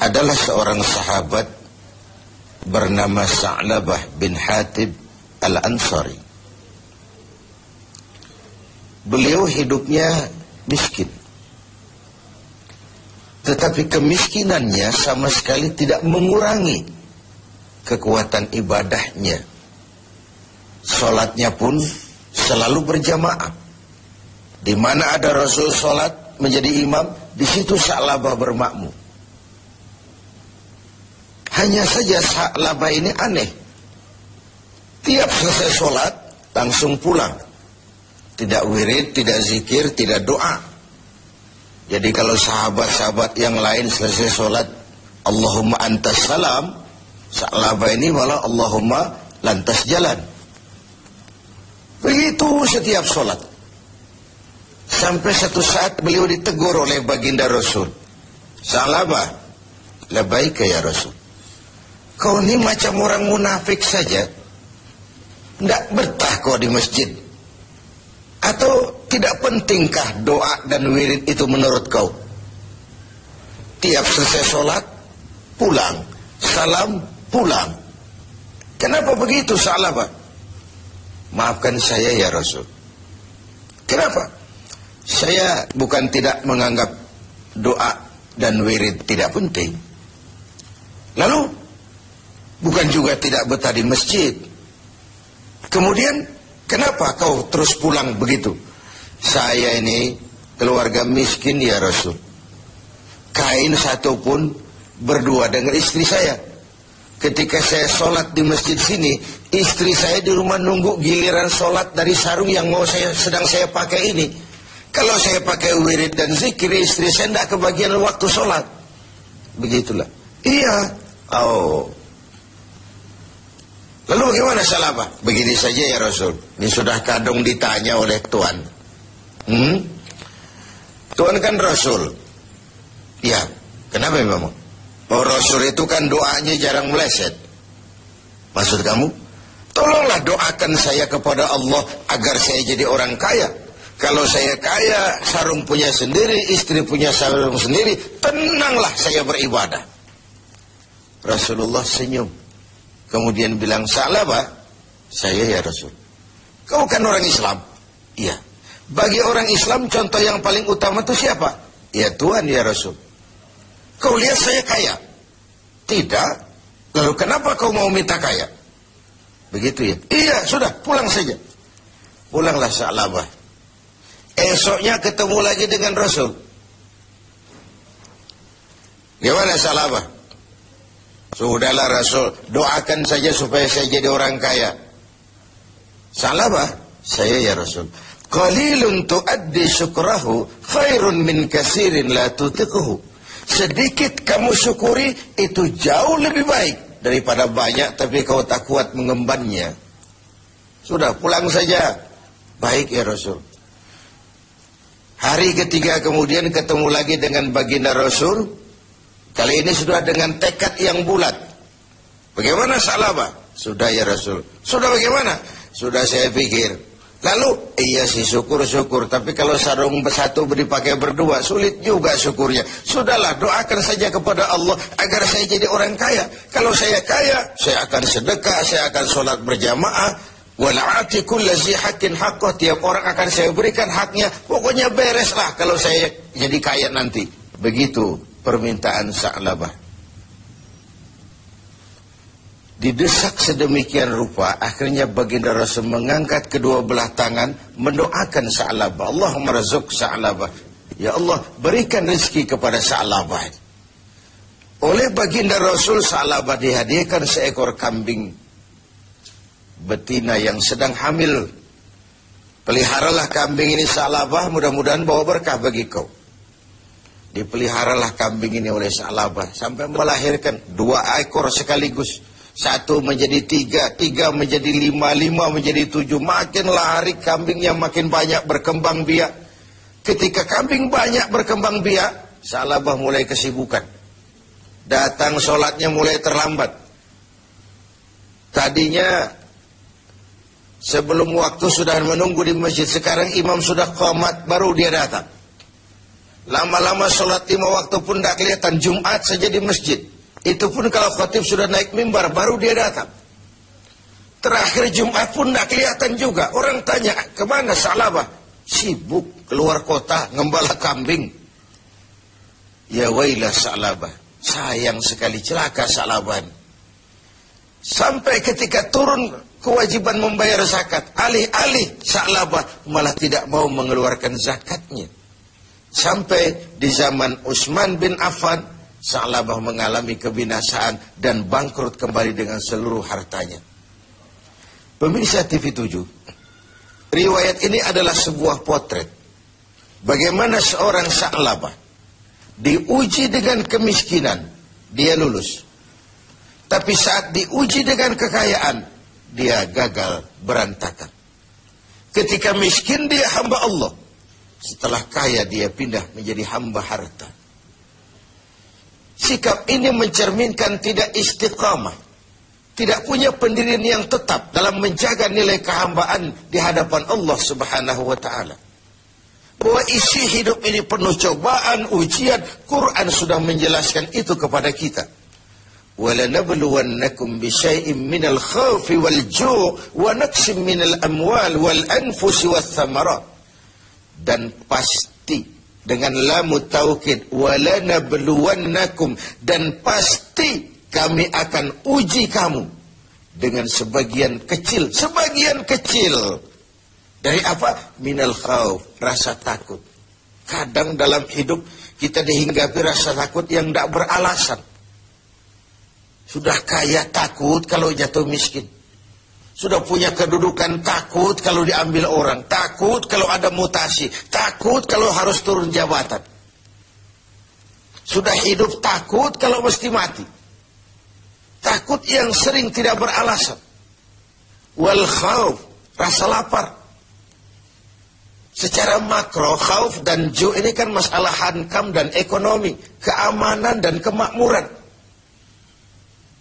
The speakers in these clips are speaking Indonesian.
adalah seorang sahabat bernama Sa'labah bin Hatib Al-Ansari. Beliau hidupnya miskin, tetapi kemiskinannya sama sekali tidak mengurangi kekuatan ibadahnya. Sholatnya pun selalu berjamaah. Di mana ada Rasul sholat menjadi imam, di situ Sa'labah bermakmum. Hanya saja Sa'labah ini aneh. Tiap selesai sholat langsung pulang. Tidak wirid, tidak zikir, tidak doa. Jadi kalau sahabat-sahabat yang lain selesai sholat Allahumma antas salam, Sa'labah ini malah Allahumma lantas jalan. Begitu setiap sholat. Sampai satu saat beliau ditegur oleh baginda Rasul. Sa'labah, labaika ya Rasul. Kau ini macam orang munafik saja. Tidak betah kau di masjid. Atau tidak pentingkah doa dan wirid itu menurut kau? Tiap selesai sholat pulang, salam pulang. Kenapa begitu Sa'labah? Maafkan saya ya Rasul. Kenapa? Saya bukan tidak menganggap doa dan wirid tidak penting. Lalu bukan juga tidak betah di masjid. Kemudian kenapa kau terus pulang begitu? Saya ini keluarga miskin ya Rasul. Kain satu pun berdua dengan istri saya. Ketika saya sholat di masjid sini, istri saya di rumah nunggu giliran sholat dari sarung yang sedang saya pakai ini. Kalau saya pakai wirid dan zikir, istri saya tidak kebagian waktu sholat. Begitulah. Iya. Oh. Lalu bagaimana Sa'labah? Begini saja ya Rasul. Ini sudah kadung ditanya oleh Tuhan. Tuhan kan Rasul. Ya, kenapa memang? Oh, Rasul itu kan doanya jarang meleset. Maksud kamu? Tolonglah doakan saya kepada Allah agar saya jadi orang kaya. Kalau saya kaya, sarung punya sendiri, istri punya sarung sendiri, tenanglah saya beribadah. Rasulullah senyum. Kemudian bilang, Sa'labah, saya ya Rasul. Kau kan orang Islam? Iya. Bagi orang Islam contoh yang paling utama itu siapa? Ya Tuhan ya Rasul. Kau lihat saya kaya? Tidak. Lalu kenapa kau mau minta kaya? Begitu ya? Iya, sudah, pulang saja. Pulanglah Sa'labah. Esoknya ketemu lagi dengan Rasul. Gimana Sa'labah? Sudahlah Rasul, doakan saja supaya saya jadi orang kaya. Sa'labah, saya ya Rasul. Qalilun tuaddi syukrahu khairun min kasirin la tutiquhu. Sedikit kamu syukuri itu jauh lebih baik daripada banyak tapi kau tak kuat mengembannya. Sudah, pulang saja. Baik ya Rasul. Hari ketiga kemudian ketemu lagi dengan baginda Rasul. Kali ini sudah dengan tekad yang bulat. Bagaimana Sa'labah? Sudah ya Rasul. Sudah bagaimana? Sudah saya pikir. Lalu, iya sih syukur-syukur. Tapi kalau sarung satu dipakai berdua, sulit juga syukurnya. Sudahlah, doakan saja kepada Allah agar saya jadi orang kaya. Kalau saya kaya, saya akan sedekah, saya akan sholat berjamaah. Wala'ati kulla zi haqqin haqqah. Tiap orang akan saya berikan haknya. Pokoknya bereslah kalau saya jadi kaya nanti. Begitu permintaan Sa'labah. Didesak sedemikian rupa, akhirnya baginda Rasul mengangkat kedua belah tangan, mendoakan Sa'labah. Allahumma razuk Sa'labah. Ya Allah, berikan rezeki kepada Sa'labah. Oleh baginda Rasul, Sa'labah dihadiahkan seekor kambing betina yang sedang hamil. Peliharalah kambing ini Sa'labah, mudah-mudahan bawa berkah bagi kau. Dipeliharalah kambing ini oleh Sa'labah sampai melahirkan 2 ekor sekaligus. 1 menjadi 3, 3 menjadi 5, 5 menjadi 7. Makin lari kambingnya makin banyak berkembang biak. Ketika kambing banyak berkembang biak, Sa'labah mulai kesibukan. Datang sholatnya mulai terlambat. Tadinya sebelum waktu sudah menunggu di masjid. Sekarang imam sudah qomat baru dia datang. Lama-lama sholat 5 waktu pun tidak kelihatan. Jumat saja di masjid. Itu pun kalau khatib sudah naik mimbar, baru dia datang. Terakhir Jumat pun tidak kelihatan juga. Orang tanya, kemana Sa'labah? Sibuk keluar kota, ngembala kambing. Ya wailah Sa'labah. Sayang sekali, celaka Sa'labah. Sampai ketika turun kewajiban membayar zakat, alih-alih Sa'labah malah tidak mau mengeluarkan zakatnya. Sampai di zaman Utsman bin Affan, Sa'labah mengalami kebinasaan dan bangkrut kembali dengan seluruh hartanya. Pemirsa TV 7, riwayat ini adalah sebuah potret bagaimana seorang Sa'labah diuji dengan kemiskinan, dia lulus. Tapi saat diuji dengan kekayaan, dia gagal, berantakan. Ketika miskin dia hamba Allah, setelah kaya dia pindah menjadi hamba harta. Sikap ini mencerminkan tidak istiqamah, tidak punya pendirian yang tetap dalam menjaga nilai kehambaan di hadapan Allah Subhanahu wa ta'ala. Bahwa isi hidup ini penuh cobaan, ujian. Quran sudah menjelaskan itu kepada kita. وَلَنَبْلُوَنَّكُمْ بِشَيْءٍ مِّنَ الْخَوْفِ وَالْجُوعِ وَنَقْصٍ مِّنَ الْأَمْوَالِ وَالْأَنفُسِ وَالثَّمَرَاتِ. Dan pasti, dengan lamu taukid, وَلَنَبْلُوَنَّكُمْ, dan pasti kami akan uji kamu dengan sebagian kecil dari apa? Minal khauf, rasa takut. Kadang dalam hidup kita dihinggapi rasa takut yang tidak beralasan. Sudah kaya takut kalau jatuh miskin. Sudah punya kedudukan takut kalau diambil orang. Takut kalau ada mutasi. Takut kalau harus turun jabatan. Sudah hidup takut kalau mesti mati. Takut yang sering tidak beralasan. Wal khauf, rasa lapar. Secara makro, khauf dan ju' ini kan masalah hankam dan ekonomi, keamanan dan kemakmuran.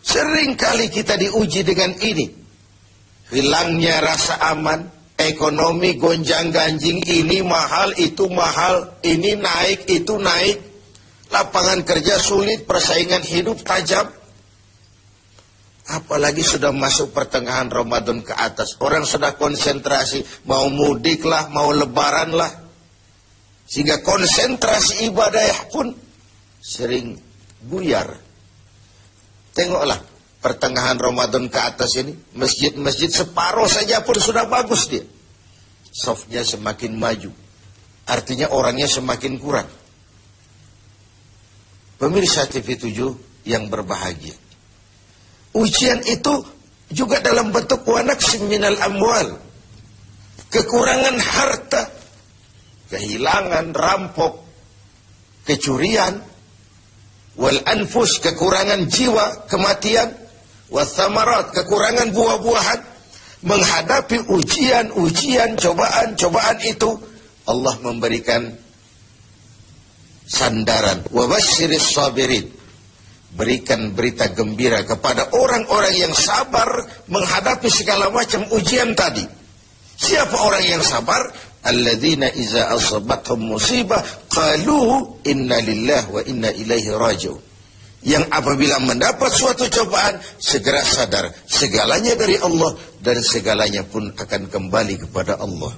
Sering kali kita diuji dengan ini. Hilangnya rasa aman, ekonomi gonjang-ganjing, ini mahal, itu mahal, ini naik, itu naik. Lapangan kerja sulit, persaingan hidup tajam. Apalagi sudah masuk pertengahan Ramadan ke atas. Orang sudah konsentrasi, mau mudik lah, mau lebaran lah. Sehingga konsentrasi ibadah pun sering buyar. Tengoklah, pertengahan Ramadan ke atas ini, masjid-masjid separuh saja pun sudah bagus dia. Softnya semakin maju. Artinya orangnya semakin kurang. Pemirsa TV 7 yang berbahagia. Ujian itu juga dalam bentuk wanaksim minal amwal. Kekurangan harta, kehilangan, rampok, kecurian. Wal anfus, kekurangan jiwa, kematian. Wathamarat, kekurangan buah-buahan. Menghadapi ujian, cobaan itu, Allah memberikan sandaran. Wabasyiris sabirin, berikan berita gembira kepada orang-orang yang sabar menghadapi segala macam ujian tadi. Siapa orang yang sabar? Alladzina iza asabathum musibah qalu inna lillahi wa inna ilaihi raji'un. Yang apabila mendapat suatu cobaan segera sadar segalanya dari Allah dan segalanya pun akan kembali kepada Allah.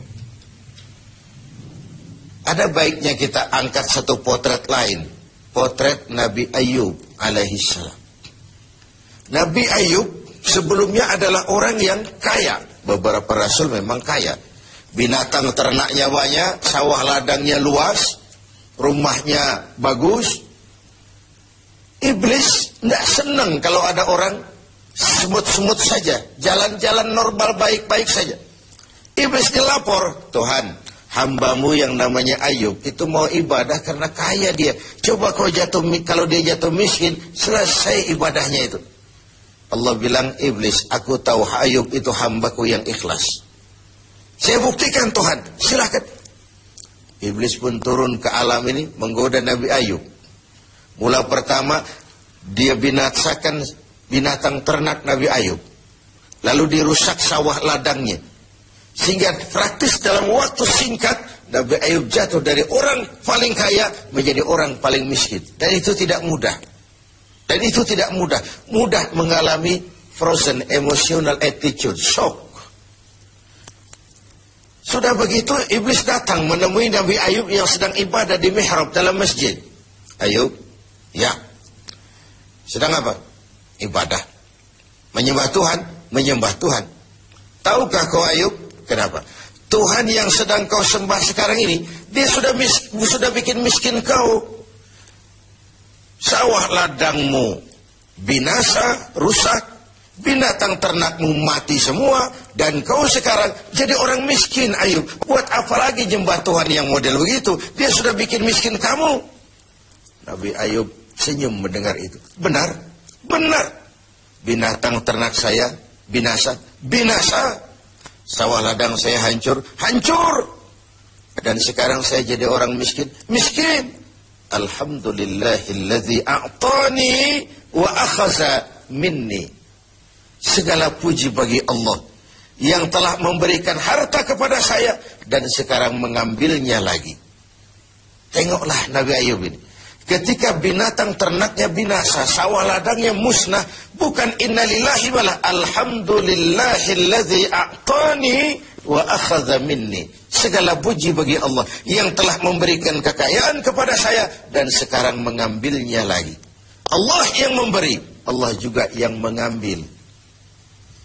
Ada baiknya kita angkat satu potret lain, potret Nabi Ayub alaihissalam. Nabi Ayub sebelumnya adalah orang yang kaya. Beberapa rasul memang kaya. Binatang ternaknya banyak, sawah ladangnya luas, rumahnya bagus. Iblis tidak senang kalau ada orang semut-semut saja, jalan-jalan normal baik-baik saja. Iblis dilapor, Tuhan, hambamu yang namanya Ayub itu mau ibadah karena kaya dia. Coba kalau dia jatuh miskin, selesai ibadahnya itu. Allah bilang, Iblis, aku tahu Ayub itu hambaku yang ikhlas. Saya buktikan Tuhan, silakan. Iblis pun turun ke alam ini menggoda Nabi Ayub. Mula pertama dia binasakan binatang ternak Nabi Ayub. Lalu dirusak sawah ladangnya. Sehingga praktis dalam waktu singkat Nabi Ayub jatuh dari orang paling kaya menjadi orang paling miskin. Dan itu tidak mudah. Dan itu tidak mudah. Mudah mengalami frozen emotional attitude, shock. Sudah begitu, iblis datang menemui Nabi Ayub yang sedang ibadah di mihrab dalam masjid. Ayub, ya. Sedang apa? Ibadah. Menyembah Tuhan, menyembah Tuhan. Tahukah kau Ayub? Kenapa? Tuhan yang sedang kau sembah sekarang ini, dia sudah bikin miskin kau. Sawah ladangmu binasa, rusak. Binatang ternakmu mati semua. Dan kau sekarang jadi orang miskin Ayub. Buat apa lagi nyembah Tuhan yang model begitu? Dia sudah bikin miskin kamu. Nabi Ayub senyum mendengar itu. Benar, benar. Binatang ternak saya binasa, binasa. Sawah ladang saya hancur, hancur. Dan sekarang saya jadi orang miskin, miskin. Alhamdulillahilladzi a'tani wa akhaza minni. Segala puji bagi Allah yang telah memberikan harta kepada saya dan sekarang mengambilnya lagi. Tengoklah Nabi Ayub ini. Ketika binatang ternaknya binasa, sawah ladangnya musnah, bukan innalillahi walah alhamdulillahilladzi a'tani wa akhadha minni. Segala puji bagi Allah yang telah memberikan kekayaan kepada saya dan sekarang mengambilnya lagi. Allah yang memberi, Allah juga yang mengambil.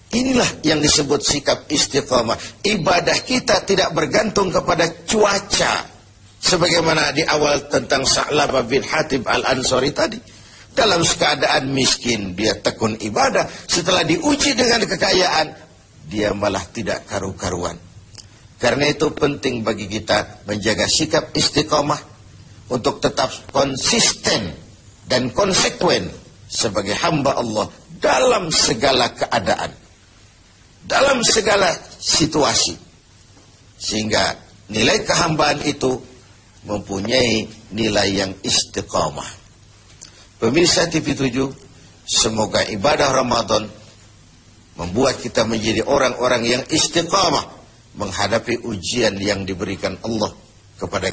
Inilah yang disebut sikap istiqamah. Ibadah kita tidak bergantung kepada cuaca. Sebagaimana di awal tentang Sa'labah bin Hatib al-Ansari tadi. Dalam keadaan miskin, dia tekun ibadah. Setelah diuji dengan kekayaan, dia malah tidak karu-karuan. Karena itu penting bagi kita menjaga sikap istiqamah untuk tetap konsisten dan konsekuen sebagai hamba Allah dalam segala keadaan. Dalam segala situasi. Sehingga nilai kehambaan itu mempunyai nilai yang istiqamah. Pemirsa TV7, semoga ibadah Ramadan membuat kita menjadi orang-orang yang istiqamah menghadapi ujian yang diberikan Allah kepada